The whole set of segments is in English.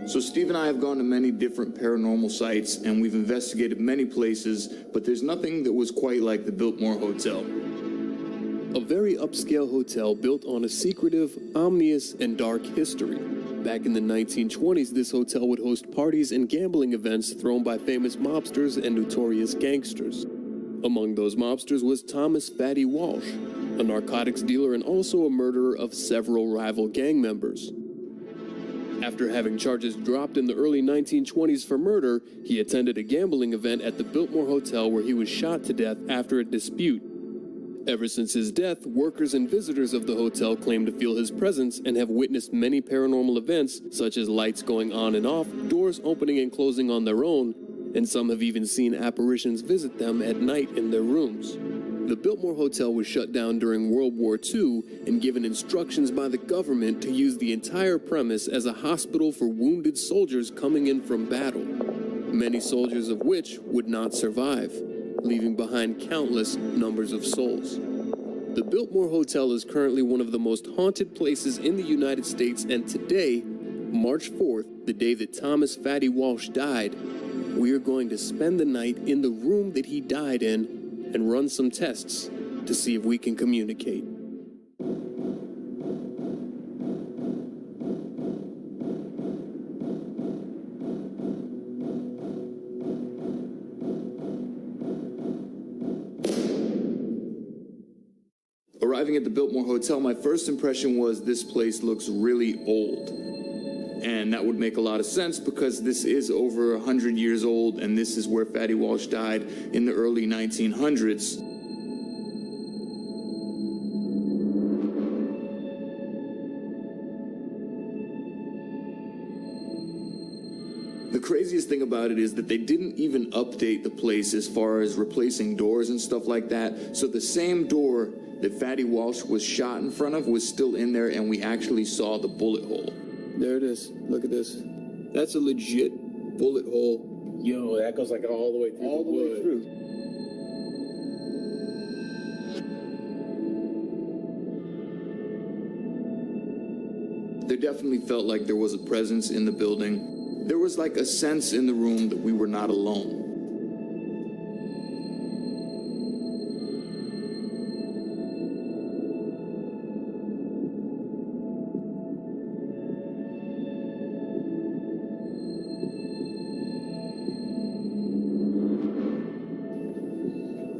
So Steve and I have gone to many different paranormal sites, and we've investigated many places, but there's nothing that was quite like the Biltmore Hotel. A very upscale hotel built on a secretive, ominous, and dark history. Back in the 1920s, this hotel would host parties and gambling events thrown by famous mobsters and notorious gangsters. Among those mobsters was Thomas Fatty Walsh, a narcotics dealer and also a murderer of several rival gang members. After having charges dropped in the early 1920s for murder, he attended a gambling event at the Biltmore Hotel where he was shot to death after a dispute. Ever since his death, workers and visitors of the hotel claim to feel his presence and have witnessed many paranormal events, such as lights going on and off, doors opening and closing on their own, and some have even seen apparitions visit them at night in their rooms. The Biltmore Hotel was shut down during World War II and given instructions by the government to use the entire premise as a hospital for wounded soldiers coming in from battle, many soldiers of which would not survive, leaving behind countless numbers of souls. The Biltmore Hotel is currently one of the most haunted places in the United States, and today, March 4th, the day that Thomas Fatty Walsh died, we are going to spend the night in the room that he died in and run some tests to see if we can communicate. Arriving at the Biltmore Hotel, my first impression was this place looks really old. And that would make a lot of sense because this is over 100 years old, and this is where Fatty Walsh died in the early 1900s. The craziest thing about it is that they didn't even update the place as far as replacing doors and stuff like that. So the same door that Fatty Walsh was shot in front of was still in there, and we actually saw the bullet hole. There it is. Look at this. That's a legit bullet hole. Yo, that goes like all the way through All the way through. There definitely felt like there was a presence in the building. There was like a sense in the room that we were not alone.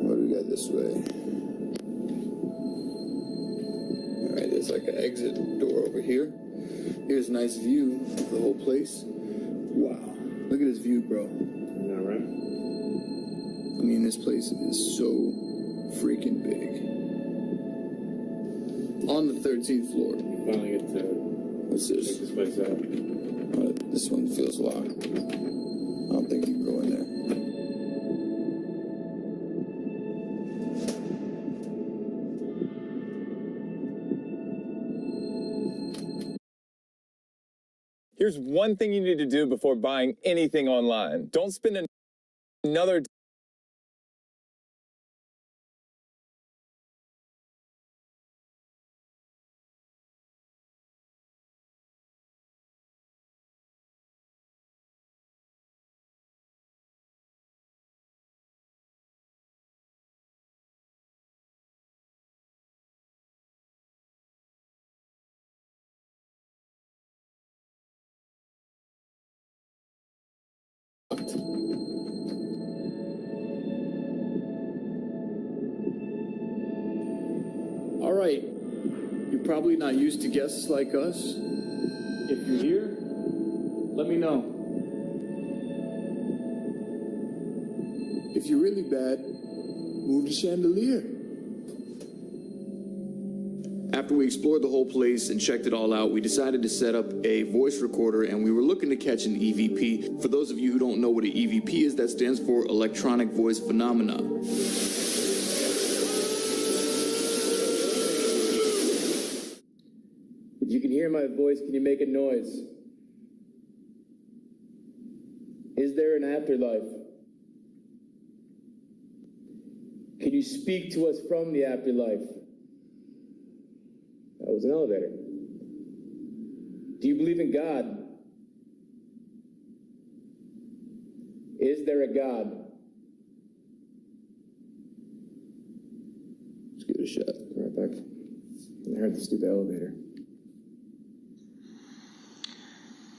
What do we got this way? Alright, there's like an exit door over here. Here's a nice view of the whole place. Wow. Look at this view, bro. Isn't that right? I mean, this place is so freaking big. On the 13th floor. You finally get to What's check this? this place out. This one feels locked. I don't think you can go in there. Here's one thing you need to do before buying anything online. Don't spend another All right. You're probably not used to guests like us. If you're here, let me know. If you're really bad, move the chandelier. After we explored the whole place and checked it all out, we decided to set up a voice recorder, and we were looking to catch an EVP. For those of you who don't know what an EVP is, that stands for Electronic Voice Phenomena. If you can hear my voice, can you make a noise? Is there an afterlife? Can you speak to us from the afterlife? That was an elevator. Do you believe in God? Is there a God? Let's give it a shot. Right back. I heard the stupid elevator.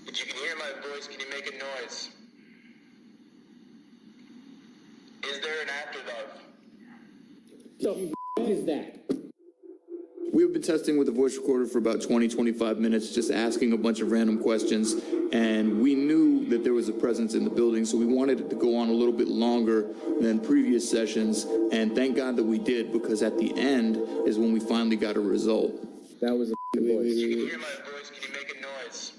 If you can hear my voice, can you make a noise? Is there an afterlife? The f is that? We've been testing with the voice recorder for about 20-25 minutes, just asking a bunch of random questions, and we knew that there was a presence in the building, so we wanted it to go on a little bit longer than previous sessions, and thank God that we did, because at the end is when we finally got a result. That was a voice. If you can hear my voice, can you make a noise?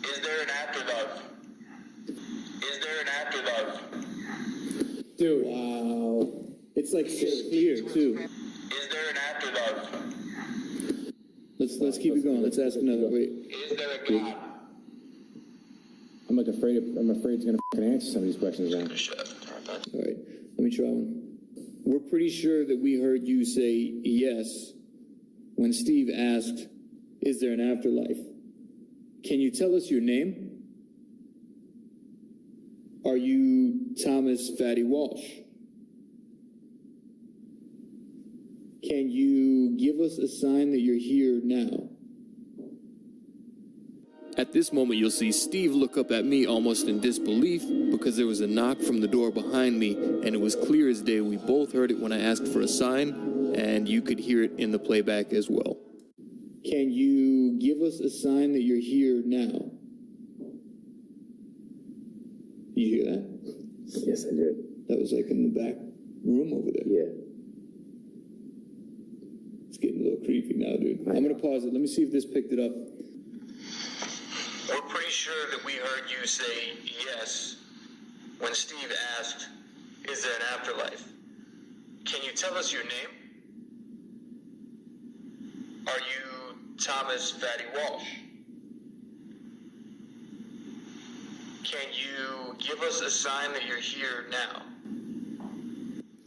Is there an afterlife? Is there an afterlife? Dude. Wow. It's like so clear, too. Is there an afterlife? Let's keep it going. Let's ask another. Wait. Is there a God? I'm afraid it's gonna answer some of these questions now. All right, let me try one. We're pretty sure that we heard you say yes when Steve asked, is there an afterlife? Can you tell us your name? Are you Thomas Fatty Walsh? Can you give us a sign that you're here now? At this moment, you'll see Steve look up at me almost in disbelief because there was a knock from the door behind me, and it was clear as day. We both heard it when I asked for a sign, and you could hear it in the playback as well. Can you give us a sign that you're here now? You hear that? Yes, I did. That was like in the back room over there. Yeah. It's getting a little creepy now, dude. I'm gonna pause it. Let me see if this picked it up. We're pretty sure that we heard you say yes when Steve asked, is there an afterlife? Can you tell us your name? Are you Thomas Fatty Walsh? Can you give us a sign that you're here now?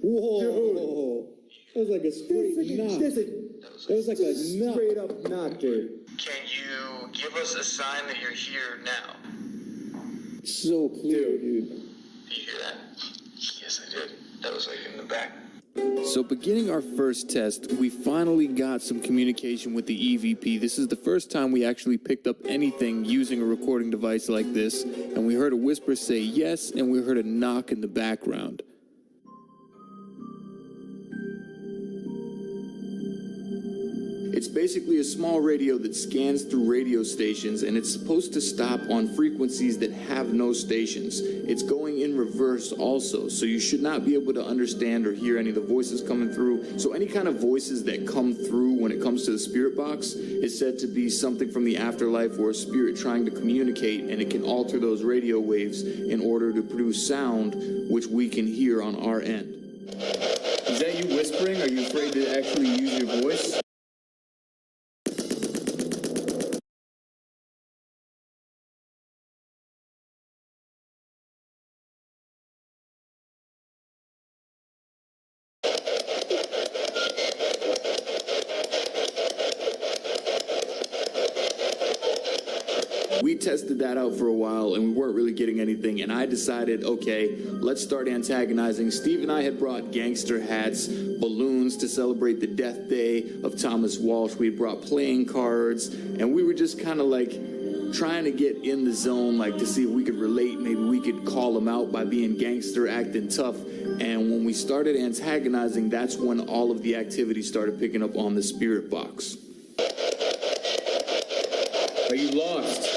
Whoa! That was like a straight knock. That was like a knock. Straight up knock, dude. Can you give us a sign that you're here now? So clear, dude. Did you hear that? Yes, I did. That was like in the back. So beginning our first test, we finally got some communication with the EVP. This is the first time we actually picked up anything using a recording device like this, and we heard a whisper say yes, and we heard a knock in the background. It's basically a small radio that scans through radio stations, and it's supposed to stop on frequencies that have no stations. It's going in reverse also, so you should not be able to understand or hear any of the voices coming through. So any kind of voices that come through when it comes to the spirit box is said to be something from the afterlife or a spirit trying to communicate, and it can alter those radio waves in order to produce sound, which we can hear on our end. Is that you whispering? Are you afraid to actually use your voice? We tested that out for a while and we weren't really getting anything, and I decided, okay, let's start antagonizing. Steve and I had brought gangster hats, balloons to celebrate the death day of Thomas Walsh. We had brought playing cards, and we were just kind of like trying to get in the zone, like to see if we could relate. Maybe we could call him out by being gangster, acting tough. And when we started antagonizing, that's when all of the activity started picking up on the spirit box. Are you lost?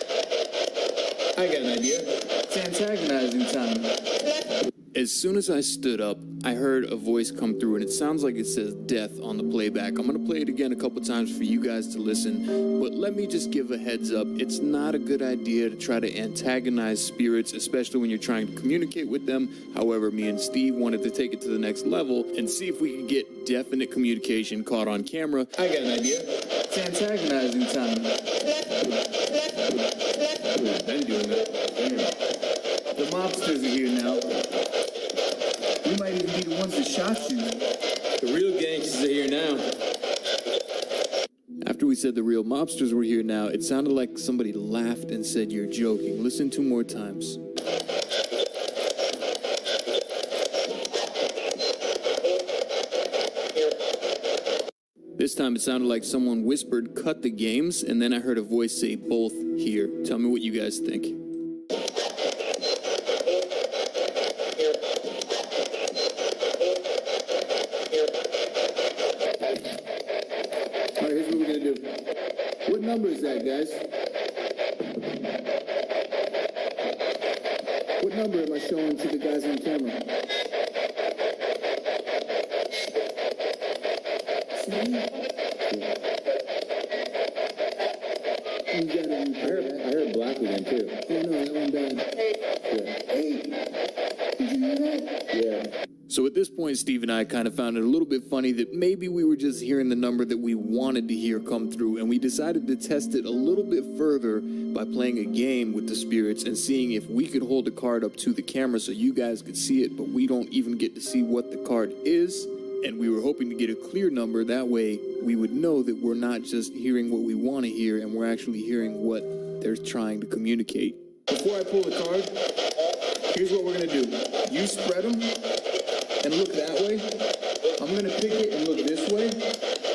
I got an idea. It's antagonizing time. As soon as I stood up, I heard a voice come through, and it sounds like it says death on the playback. I'm going to play it again a couple times for you guys to listen, but let me just give a heads up. It's not a good idea to try to antagonize spirits, especially when you're trying to communicate with them. However, me and Steve wanted to take it to the next level and see if we could get definite communication caught on camera. I got an idea. It's antagonizing time. We've been doing that. The mobsters are here now. We might even be the ones that shot you. The real gangsters are here now. After we said the real mobsters were here now, it sounded like somebody laughed and said, "You're joking." Listen 2 more times. This time it sounded like someone whispered, "Cut the games," and then I heard a voice say, "Both here." Tell me what you guys think. All right, here's what we're gonna do. What number is that, guys? What number am I showing to the guys on camera? I heard black again too. Oh no, that one died. Yeah. 8. Did you hear that? Yeah. So at this point, Steve and I kind of found it a little bit funny that maybe we were just hearing the number that we wanted to hear come through, and we decided to test it a little bit further by playing a game with the spirits and seeing if we could hold the card up to the camera so you guys could see it, but we don't even get to see what the card is. And we were hoping to get a clear number. That way we would know that we're not just hearing what we want to hear, and we're actually hearing what they're trying to communicate. Before I pull the card, here's what we're going to do. You spread them and look that way. I'm going to pick it and look this way.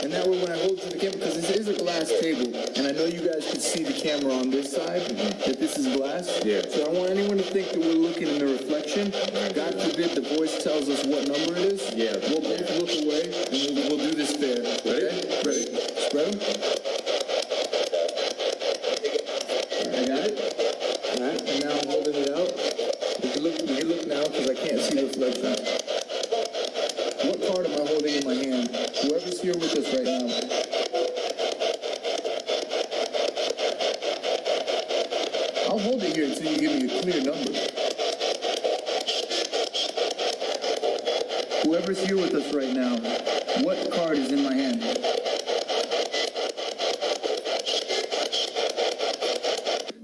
And that way when I hold it to the camera, because this is a glass table, and I know you guys can see the camera on this side, that this is glass. Yeah. So I don't want anyone to think that we're looking in the reflection. God forbid the voice tells us what number it is. Yeah. We'll both look away, and we'll do this fair. Okay? Ready? Spread them. I got it. All right. And now I'm holding it out. You can look now, because I can't see the reflection. What card am I holding in my hand? Whoever's here with us right now. I'll hold it here until you give me a clear number. Whoever's here with us right now, what card is in my hand?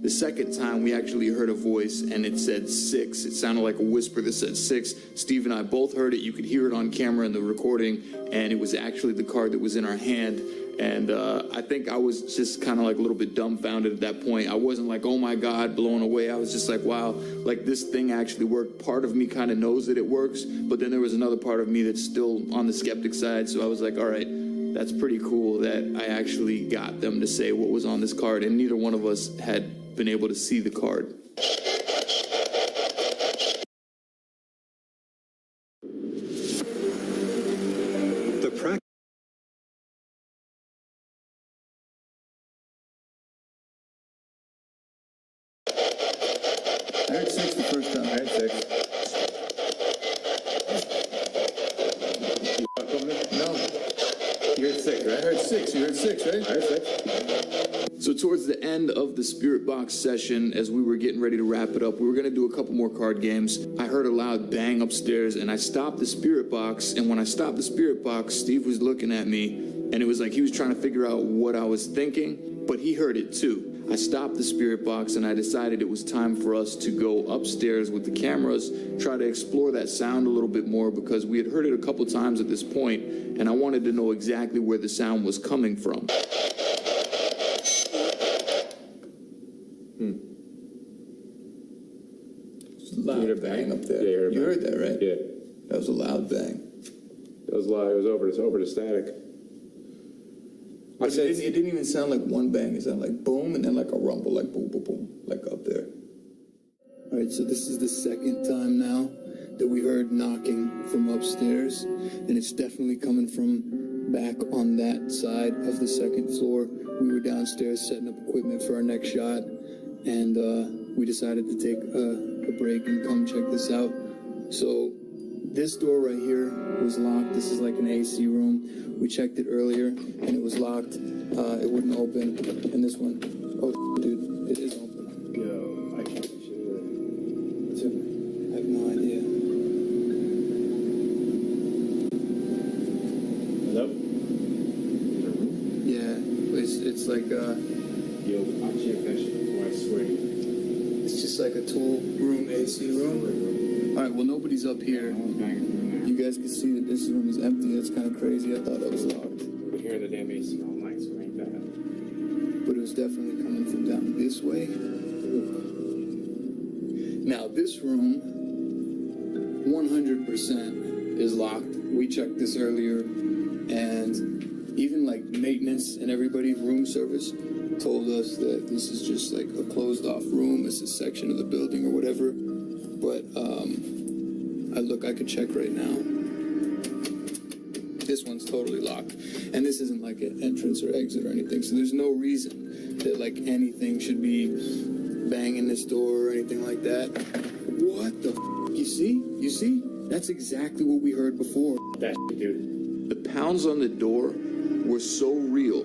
The second time, we actually heard a voice, and it said 6. It sounded like a whisper that said 6. Steve and I both heard it. You could hear it on camera in the recording, and it was actually the card that was in our hand. And I think I was just kind of like a little bit dumbfounded at that point. I wasn't like, oh my God, blown away. I was just like, wow, like this thing actually worked. Part of me kind of knows that it works, but then there was another part of me that's still on the skeptic side. So I was like, all right, that's pretty cool that I actually got them to say what was on this card, and neither one of us had been able to see the card. The practice. I heard 6 the first time. I heard 6. No. You heard 6, right? I heard 6. You heard 6, right? I heard 6. So towards the end of the Spirit Box session, as we were getting ready to wrap it up, we were going to do a couple more card games. I heard a loud bang upstairs, and I stopped the Spirit Box, and when I stopped the Spirit Box, Steve was looking at me, and it was like he was trying to figure out what I was thinking, but he heard it too. I stopped the Spirit Box, and I decided it was time for us to go upstairs with the cameras, try to explore that sound a little bit more, because we had heard it a couple times at this point, and I wanted to know exactly where the sound was coming from. Loud bang up there. Yeah, you heard that, right? Yeah. That was a loud bang. That was loud. It was over the static. But it didn't even sound like one bang. It sounded like boom, and then like a rumble, like boom, boom, boom, like up there. All right, so this is the second time now that we heard knocking from upstairs, and it's definitely coming from back on that side of the second floor. We were downstairs setting up equipment for our next shot, and we decided to take a break and come check this out. So this door right here was locked. This is like an AC room. We checked it earlier, and it was locked. It wouldn't open. And this one, oh, dude, it is open. Yo, I can't show you. I have no idea. Hello? Yeah, it's like, Yo, I'll check that shit before I swear to you. it's just like a tool room, AC room. All right, well, nobody's up here. You guys can see that this room is empty. That's kind of crazy. I thought that was locked. We're hearing the damn AC all night. like that. But it was definitely coming from down this way. Now, this room, 100% is locked. We checked this earlier, and even like maintenance and everybody, room service, told us that this is just like a closed off room. It's a section of the building or whatever. But I could check right now. This one's totally locked. And this isn't like an entrance or exit or anything. So there's no reason that like anything should be banging this door or anything like that. What the f? You see? You see? That's exactly what we heard before. That shit, dude. The pounds on the door were so real,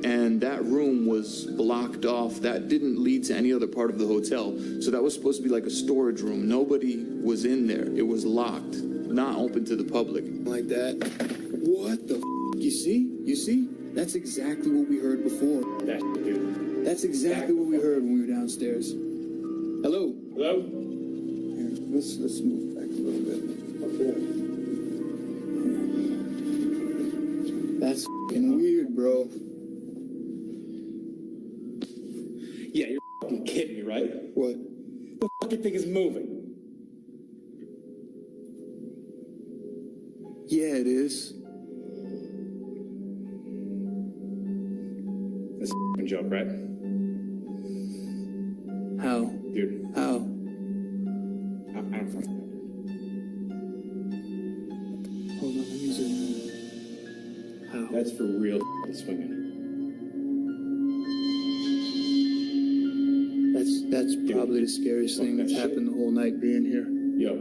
and that room was blocked off. That didn't lead to any other part of the hotel. So that was supposed to be like a storage room. Nobody was in there. It was locked, not open to the public. Like that. What the f? You see? You see? That's exactly what we heard before. That shit, dude. That's exactly what we heard when we were downstairs. Hello? Hello? Here, let's move back a little bit. That's f***ing weird, bro. Yeah, you're fucking kidding me, right? What? The fucking thing is moving. Yeah, it is. That's a fucking joke, right? How? Dude, How? I don't fucking know. Hold on, let me zoom in. How? That's for real fucking swinging. That's probably the scariest thing that's happened the whole night being here. Yo.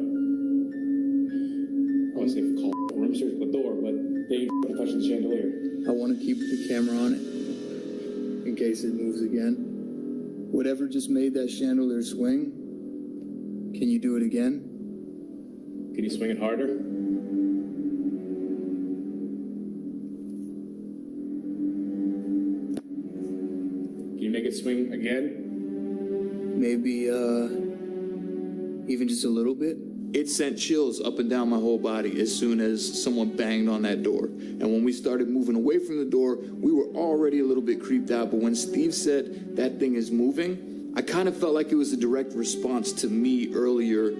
I want to say call room service at the door, but they ain't fucking touching the chandelier. I want to keep the camera on it in case it moves again. Whatever just made that chandelier swing, can you do it again? Can you swing it harder? Can you make it swing again? Maybe, even just a little bit? It sent chills up and down my whole body as soon as someone banged on that door. And when we started moving away from the door, we were already a little bit creeped out. But when Steve said that thing is moving, I kind of felt like it was a direct response to me earlier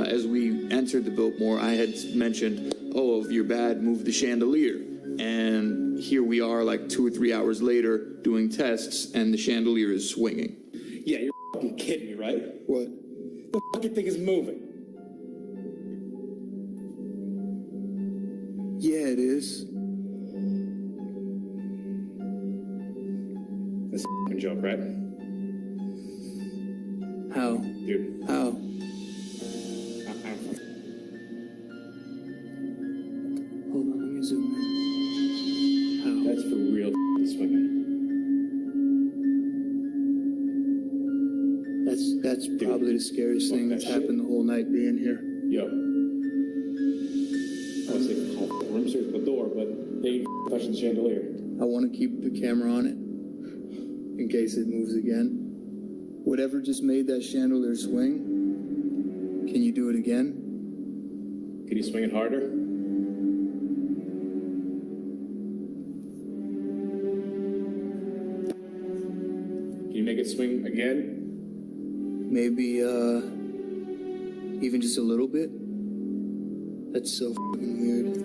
as we entered the Biltmore. I had mentioned, oh, if you're bad, move the chandelier. And here we are like 2 or 3 hours later doing tests, and the chandelier is swinging. Yeah, you're fucking kidding me, right? What? The fucking thing is moving. Yeah, it is. That's a fucking joke, right? How? Dude, How? I don't fucking Hold on, let me zoom in. How? That's for real fucking swinging. That's probably the scariest thing that's happened the whole night being here. Yo. I want to say call room service at the door, but they ain't touching the chandelier. I want to keep the camera on it in case it moves again. Whatever just made that chandelier swing, can you do it again? Can you swing it harder? Can you make it swing again? Maybe, even just a little bit? That's so fucking weird.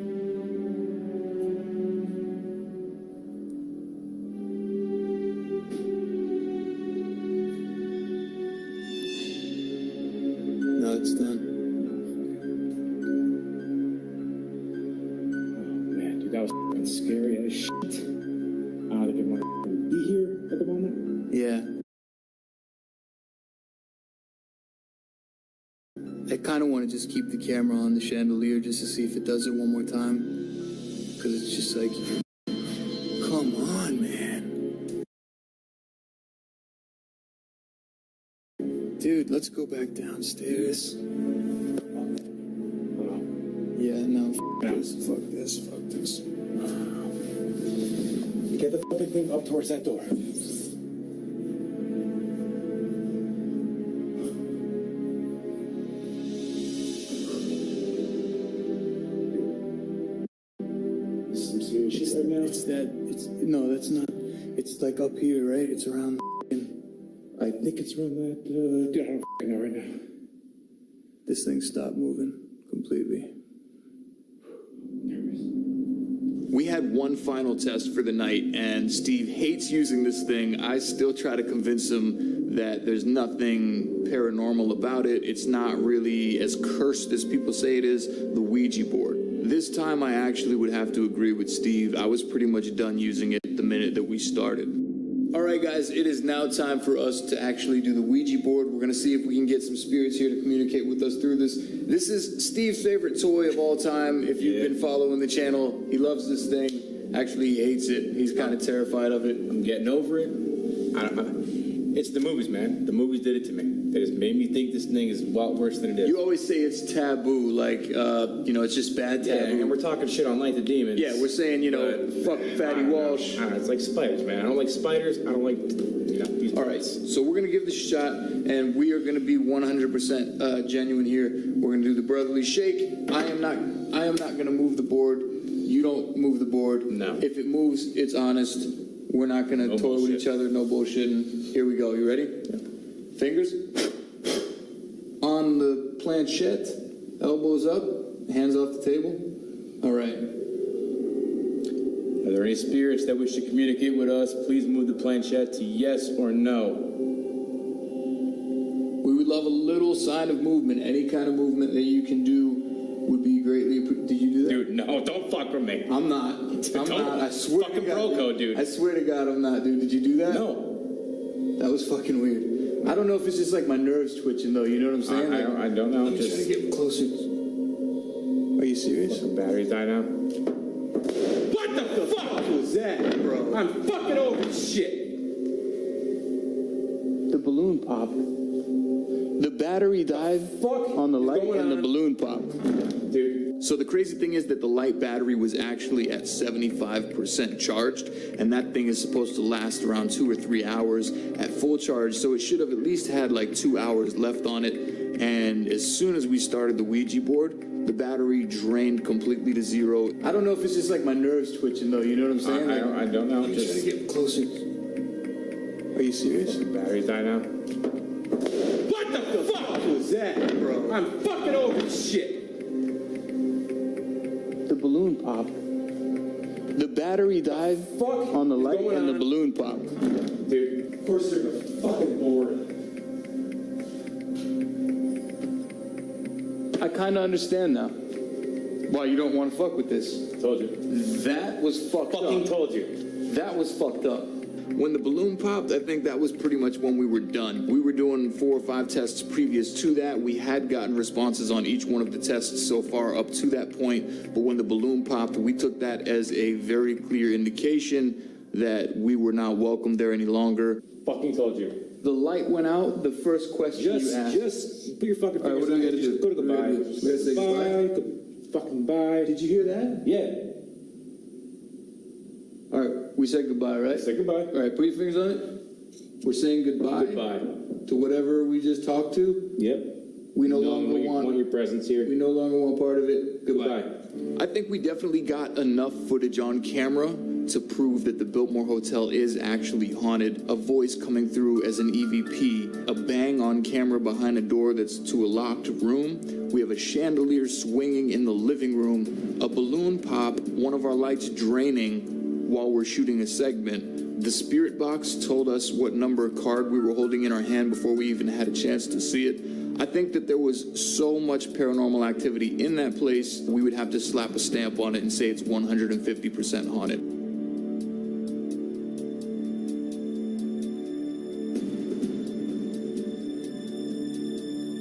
No, it's done. Oh man, dude, that was fucking scary as shit. I don't think I want to be here at the moment. Yeah. I kind of want to just keep the camera on the chandelier just to see if it does it one more time. Because it's just like, come on, man. Dude, let's go back downstairs. Yeah, no, fuck this. Get the fucking thing up towards that door. This is some serious shit right now. No, that's not. It's like up here, right? It's around. I think it's around that. Dude, I don't know right now. This thing stopped moving completely. We had one final test for the night, and Steve hates using this thing. I still try to convince him that there's nothing paranormal about it. It's not really as cursed as people say it is, the Ouija board. This time I actually would have to agree with Steve. I was pretty much done using it the minute that we started. All right, guys, it is now time for us to actually do the Ouija board. We're going to see if we can get some spirits here to communicate with us through this. This is Steve's favorite toy of all time. If you've been following the channel, he loves this thing. Actually, he hates it. He's kind of terrified of it. I'm getting over it. It's the movies, man. The movies did it to me. They just made me think this thing is a lot worse than it is. You always say it's taboo, like, it's just bad Yeah, taboo. and we're talking shit on Night of Demons. Yeah, we're saying, fuck Fatty Walsh. I don't know, it's like spiders, man. I don't like spiders. I don't like, these All right, so we're going to give this a shot, and we are going to be 100% genuine here. We're going to do the brotherly shake. I am not going to move the board. You don't move the board. No. If it moves, it's honest. We're not going to toy with each other. No bullshitting. Here we go. You ready? Yeah. Fingers on the planchette. Elbows up. Hands off the table. All right. Are there any spirits that wish to communicate with us? Please move the planchette to yes or no. We would love a little sign of movement. Any kind of movement that you can do would be greatly appreciated. Did you do that? Dude, no, don't fuck with me. I'm not. I'm not. I swear to fucking God. bro code, dude. I swear to God I'm not, dude. Did you do that? No. That was fucking weird. I don't know if it's just like my nerves twitching though. You know what I'm saying? I don't know. I'm just trying to get closer. Are you serious? The batteries die now. What the fuck was that, bro? I'm fucking over shit. The balloon popped. The battery died On the light and the balloon popped. Dude. So the crazy thing is that the light battery was actually at 75% charged, and that thing is supposed to last around 2 or 3 hours at full charge, so it should have at least had like 2 hours left on it. And as soon as we started the Ouija board, the battery drained completely to zero. I don't know if it's just like my nerves twitching though, you know what I'm saying? I don't know. I'm trying to get closer. Are you serious? The batteries die now. What the fuck was that, bro? I'm fucking over shit. The balloon popped. The battery died On the light and the balloon popped. Dude, of course there's a fucking board. I kind of understand now. Why you don't want to fuck with this. Told you. That was fucked Fucking up. told you. That was fucked up. When the balloon popped, I think that was pretty much when we were done. We were doing 4 or 5 tests previous to that. We had gotten responses on each one of the tests so far up to that point. But when the balloon popped, we took that as a very clear indication that we were not welcome there any longer. Fucking told you. The light went out. The first question you asked. Just put your fucking All right, what do we gotta do? Go to goodbye. We gotta say goodbye? Fucking bye. Did you hear that? Yeah. All right, we said goodbye, right? Say goodbye. All right, put your fingers on it. We're saying goodbye. Goodbye. To whatever we just talked to. Yep. We no longer want your presence here. We no longer want part of it. Goodbye. Goodbye. I think we definitely got enough footage on camera to prove that the Biltmore Hotel is actually haunted. A voice coming through as an EVP, a bang on camera behind a door that's to a locked room. We have a chandelier swinging in the living room, a balloon pop, one of our lights draining while we're shooting a segment. The spirit box told us what number card we were holding in our hand before we even had a chance to see it. I think that there was so much paranormal activity in that place, we would have to slap a stamp on it and say it's 150% haunted.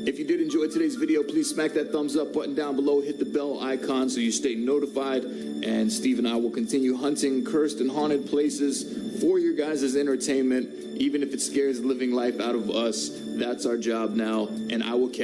If you did enjoy today's video, please smack that thumbs up button down below, hit the bell icon so you stay notified, and Steve and I will continue hunting cursed and haunted places for your guys' entertainment, even if it scares the living life out of us. That's our job now, and I will catch